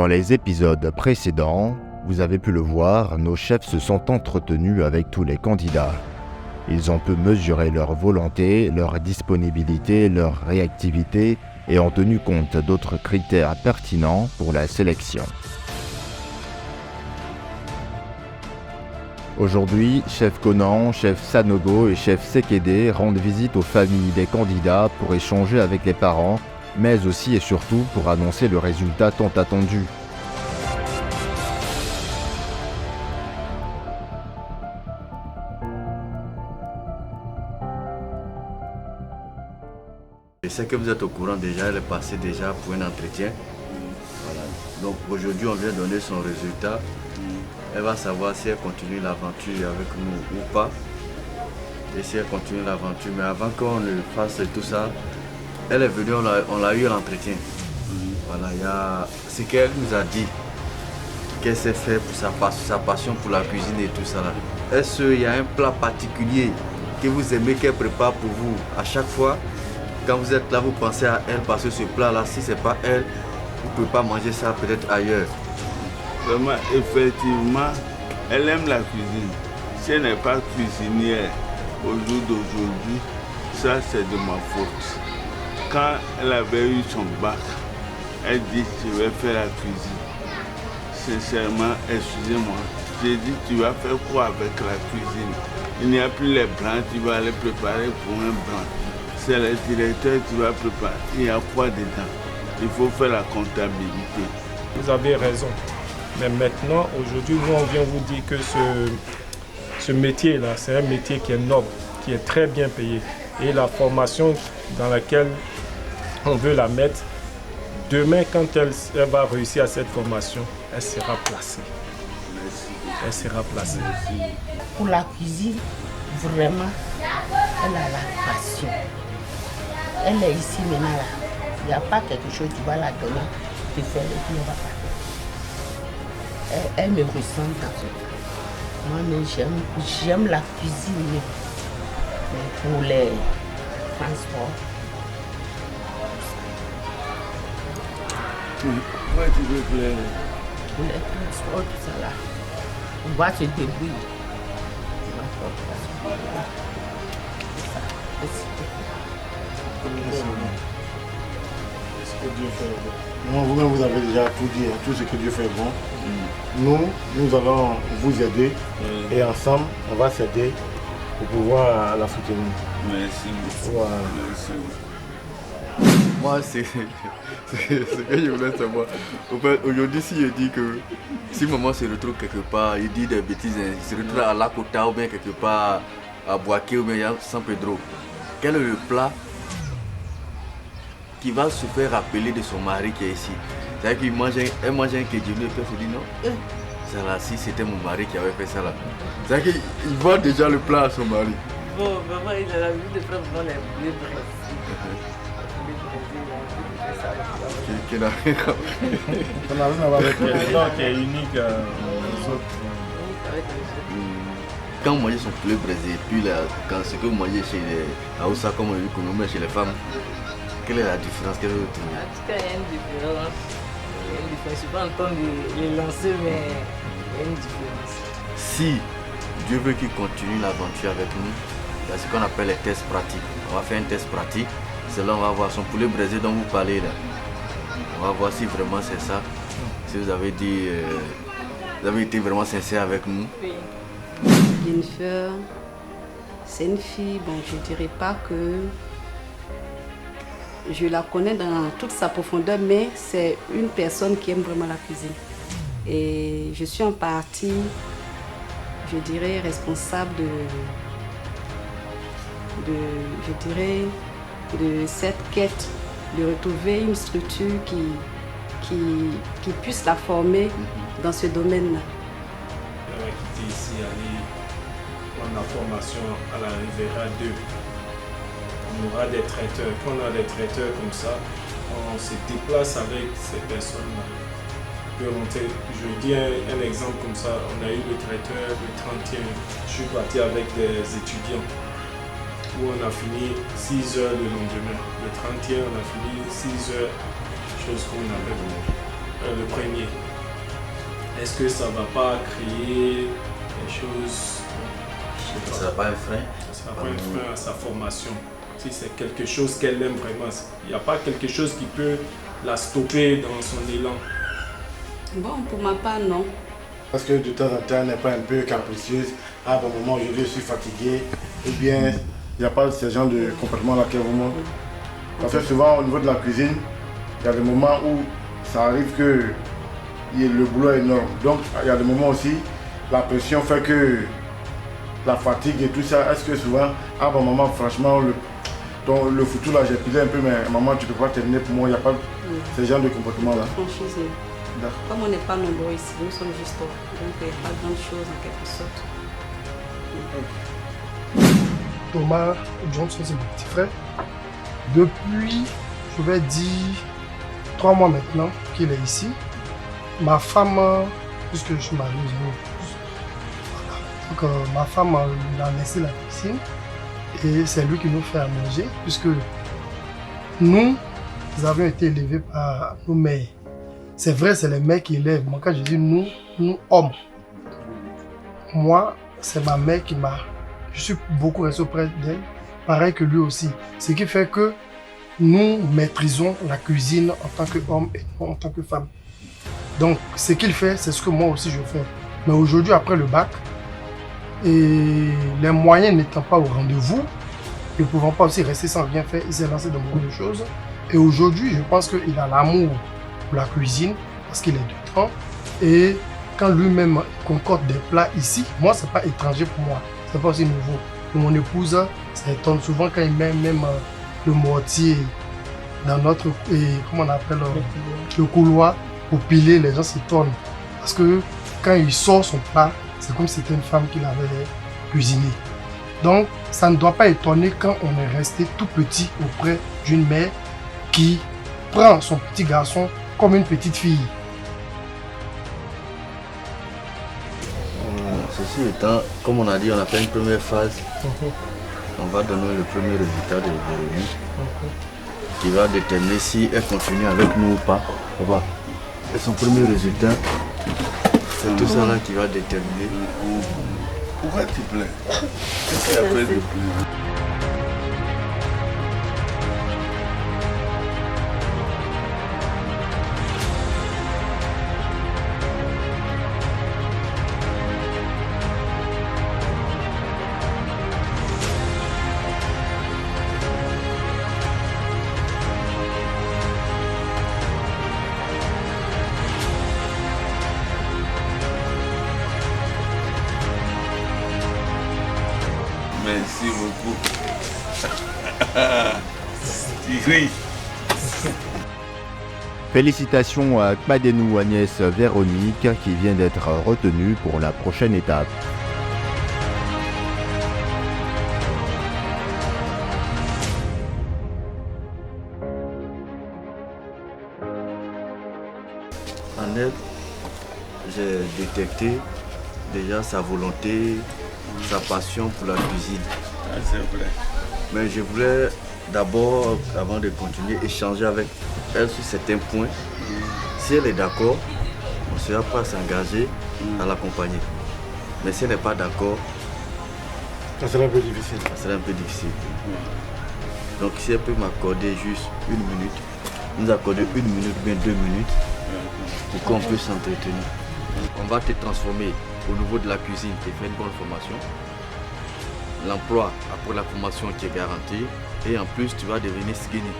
les épisodes précédents, vous avez pu le voir, nos chefs se sont entretenus avec tous les candidats. Ils ont pu mesurer leur volonté, leur disponibilité, leur réactivité et ont tenu compte d'autres critères pertinents pour la sélection. Aujourd'hui, chef Conan, chef Sanogo et chef Sekede rendent visite aux familles des candidats pour échanger avec les parents, mais aussi et surtout pour annoncer le résultat tant attendu. Je sais que vous êtes au courant déjà, elle est passée déjà pour un entretien. Voilà. Donc aujourd'hui, on vient donner son résultat. Elle va savoir si elle continue l'aventure avec nous ou pas. Et si elle continue l'aventure. Mais avant qu'on ne fasse tout ça, elle est venue, on l'a eu à l'entretien. Voilà, il y a ce qu'elle nous a dit. Qu'elle s'est fait pour sa passion pour la cuisine et tout ça. Est-ce qu'il y a un plat particulier que vous aimez qu'elle prépare pour vous à chaque fois? Quand vous êtes là, vous pensez à elle parce que ce plat-là, si ce n'est pas elle, vous ne pouvez pas manger ça peut-être ailleurs. Vraiment, effectivement, elle aime la cuisine. Si elle n'est pas cuisinière au jour d'aujourd'hui, ça c'est de ma faute. Quand elle avait eu son bac, elle dit je vais faire la cuisine. Sincèrement, excusez-moi, j'ai dit tu vas faire quoi avec la cuisine? Il n'y a plus les blancs, tu vas les préparer pour un blanc. C'est le directeur qui va préparer. Il y a quoi dedans? Il faut faire la comptabilité. Vous avez raison. Mais maintenant, aujourd'hui, nous, on vient vous dire que ce métier-là, c'est un métier qui est noble, qui est très bien payé. Et la formation dans laquelle on veut la mettre, demain, quand elle va réussir à cette formation, elle sera placée. Elle sera placée. Pour la cuisine, vraiment, elle a la passion. Elle est ici maintenant là. Il n'y a pas quelque chose qui va la donner, de faire et puis elle va pas. Elle me ressemble dans ce cas. Moi, j'aime la cuisine, mais pour les transports. Moi, tu veux plaire. Pour les transports, tout ça là. On va se débrouiller. Non, vous-même, vous avez déjà tout dit, tout ce que Dieu fait bon. Nous allons vous aider et ensemble, on va s'aider pour pouvoir la soutenir. Merci beaucoup. Voilà. Merci. Moi, c'est ce que je voulais savoir. Aujourd'hui, si je dis que si maman se retrouve quelque part, il dit des bêtises, il se retrouve à Lakota ou bien quelque part à Boaké ou bien à San Pedro, quel est le plat qui va se faire rappeler de son mari qui est ici? C'est-à-dire qu'elle mange un kedjunu et puis elle se dit non, ça là, si c'était mon mari qui avait fait ça là. C'est-à-dire qu'il voit déjà le plat à son mari. Bon, maman, il a l'habitude de faire vraiment les poulets braisés. Qui n'a rien à voir. Ça n'a rien à voir avec Qui est unique aux autres. Quand vous mangez son poulet braisé, puis là, quand ce que vous mangez chez les Aoussa, comme on dit, comme on met chez les femmes, quelle est la différence? Quelle est le truc? En tout cas, il y a une différence. Il y a une différence. Je ne suis pas en train de les lancer, mais il y a une différence. Si Dieu veut qu'il continue l'aventure avec nous, il y a ce qu'on appelle les tests pratiques. On va faire un test pratique. C'est là on va voir son poulet braisé dont vous parlez là. On va voir si vraiment c'est ça. Si vous avez dit, vous avez été vraiment sincère avec nous. Oui. Jennifer, c'est une fille, bon, je ne dirais pas que je la connais dans toute sa profondeur, mais c'est une personne qui aime vraiment la cuisine. Et je suis en partie, je dirais, responsable de cette quête, de retrouver une structure qui puisse la former dans ce domaine-là. On va quitter ici, aller prendre la formation à la Rivera 2. On aura des traiteurs. Quand on a des traiteurs comme ça, on se déplace avec ces personnes-là. Je dis un exemple comme ça. On a eu le traiteur le 31. Je suis parti avec des étudiants où on a fini 6 heures le lendemain. Le 31, on a fini 6 heures, chose qu'on avait voulu. le premier. Est-ce que ça ne va pas créer des choses? Ça ne sera pas un frein. Ça ne sera pas un frein à sa formation. Si c'est quelque chose qu'elle aime vraiment, il n'y a pas quelque chose qui peut la stopper dans son élan. Bon, pour ma part, non. Parce que de temps en temps, elle n'est pas un peu capricieuse. À un moment, aujourd'hui, je suis fatigué. Ou bien, il n'y a pas ce genre de comportement-là qu'elle vous montre. Parce que souvent, au niveau de la cuisine, il y a des moments où ça arrive que le boulot est énorme. Donc, il y a des moments aussi, la pression fait que la fatigue et tout ça. Est-ce que souvent, à un moment, franchement, le foutu là, j'ai pilé un peu, mais maman, tu ne peux pas terminer pour moi. Il n'y a pas ce genre de comportement-là. Franchise, non. Comme on n'est pas nombreux ici, nous sommes juste trois. Donc, il n'y a pas grande chose en quelque sorte. Thomas Johnson, c'est mon petit frère. Depuis, je vais dire, 3 mois maintenant qu'il est ici. Ma femme, puisque je suis marié, donc ma femme il a laissé la cuisine et c'est lui qui nous fait à manger, puisque nous avons été élevés par nos mères. C'est vrai, c'est les mères qui élèvent. Moi, quand je dis nous hommes, moi, c'est ma mère qui m'a... Je suis beaucoup resté auprès d'elle, pareil que lui aussi. Ce qui fait que nous maîtrisons la cuisine en tant qu'homme et non en tant que femme. Donc, ce qu'il fait, c'est ce que moi aussi je fais. Mais aujourd'hui, après le bac, et les moyens n'étant pas au rendez-vous, ne pouvant pas aussi rester sans rien faire, il s'est lancé dans beaucoup de choses. Et aujourd'hui, je pense qu'il a l'amour pour la cuisine, parce qu'il est de temps. Et quand lui-même concorde des plats ici, moi, ce n'est pas étranger pour moi. Ce n'est pas aussi nouveau. Pour mon épouse, ça étonne souvent quand il met même le mortier dans notre, comment on appelle, le couloir pour piler, les gens s'étonnent. Parce que quand il sort son plat, c'est comme si c'était une femme qui l'avait cuisiné. Donc, ça ne doit pas étonner quand on est resté tout petit auprès d'une mère qui prend son petit garçon comme une petite fille. Ceci étant, comme on a dit, on a fait une première phase. On va donner le premier résultat de Véronique qui va déterminer si elle continue avec nous ou pas. Et son premier résultat, c'est tout ça là qui va déterminer. Pourquoi tu plains? Qu'est-ce qu'il a fait de plus? Merci beaucoup. Thierry. Félicitations à Kmadenou Agnès Véronique qui vient d'être retenue pour la prochaine étape. En elle, j'ai détecté déjà sa volonté, sa passion pour la cuisine. Ah, c'est vrai. Mais je voulais d'abord, avant de continuer, échanger avec elle sur certains points. Si elle est d'accord, on sera prêt à s'engager à l'accompagner. Mais si elle n'est pas d'accord, ça serait un peu difficile. Ça serait un peu difficile. Donc si elle peut m'accorder juste 1 minute, nous accorder 1 minute, bien 2 minutes, pour qu'on puisse s'entretenir. On va te transformer au niveau de la cuisine, tu fais une bonne formation. L'emploi après la formation qui est garanti. Et en plus, tu vas devenir skinny,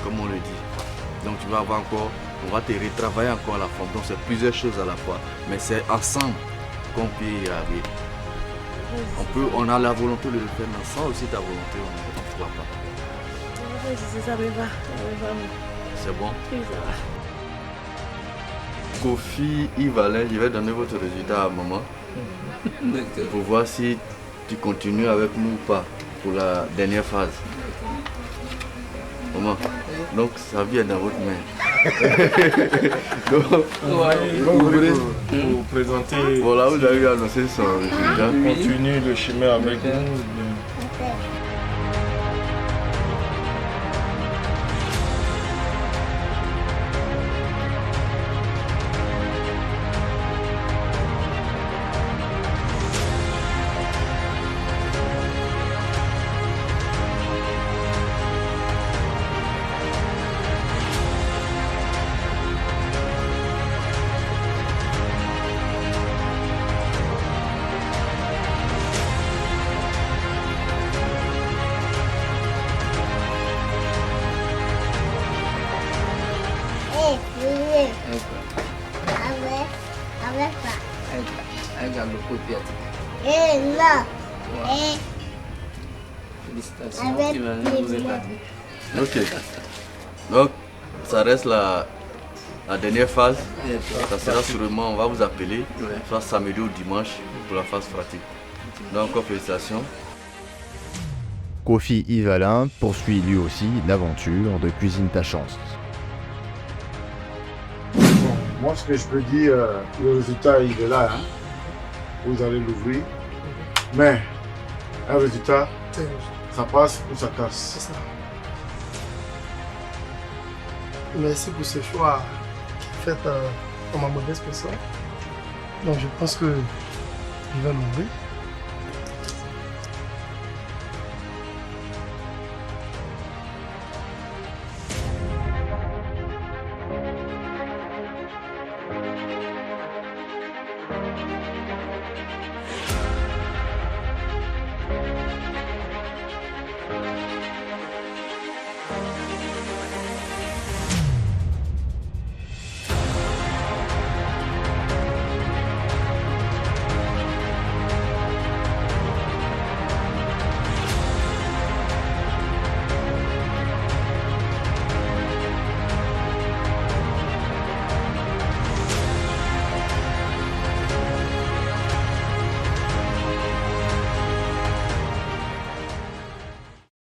comme on le dit. Donc tu vas avoir encore, on va te retravailler encore à la forme. Donc c'est plusieurs choses à la fois. Mais c'est ensemble qu'on peut y arriver. On a la volonté de le faire, mais sans aussi ta volonté, on ne pourra pas. Ça me va. C'est bon? Oui, ça va. Kofi, Yves Alain, je vais donner votre résultat à maman pour voir si tu continues avec nous ou pas pour la dernière phase. Maman, donc ça vient dans votre main. Donc, vous voulez vous présenter. Voilà, vous avez annoncé son résultat. Continue le chemin avec nous. avec la loco et Et là, félicitations, tu vas nous épater. Ok. Donc, ça reste la dernière phase. Ça sera sûrement, on va vous appeler, soit samedi ou dimanche pour la phase pratique. Donc, encore félicitations. Kofi Yves-Alain poursuit lui aussi l'aventure de Cuisine ta chance. Bon, moi, ce que je peux dire, le résultat, il est là. Hein. Vous allez l'ouvrir. Mais, un résultat, ça passe ou ça casse. C'est ça. Merci pour ce choix fait pour ma modeste personne. Donc je pense que je vais l'ouvrir.